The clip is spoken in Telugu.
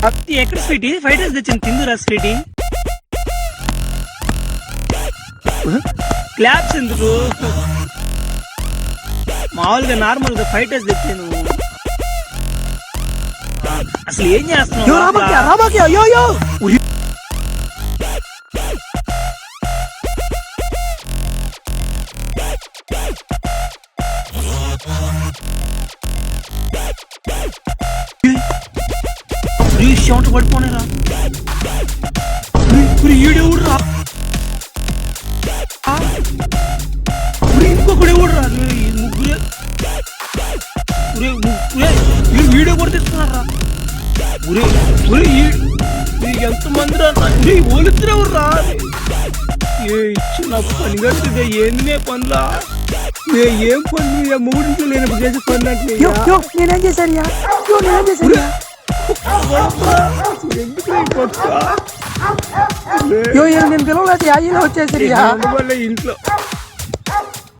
ఎక్కడ స్వీటీ ఫ్రైడ్ రైస్ తెచ్చింది తిందురా స్వీటీ. క్లాప్స్ ఎందుకు మామూలుగా నార్మల్ గా ఫ్రైడ్ రైస్ తెచ్చాను. అసలు ఏం చేస్తున్నావు? షాట్ పడిపోనేరా ఈడెవడురా ఇంకొకడు ఎవడురా ముగ్గురే వీడియో కూడా తెస్తున్నారా ఎంతమంది రా ఓలిద్దరు రా ఇచ్చిన పని కట్టిదే ఎన్నే పనులా ఏం పనులు మూడింట్లో లేనప్పుడు చేసే పనులు అంటే నేనేం చేశాను నేను పిలవలేదు వచ్చేసరి ఇంట్లో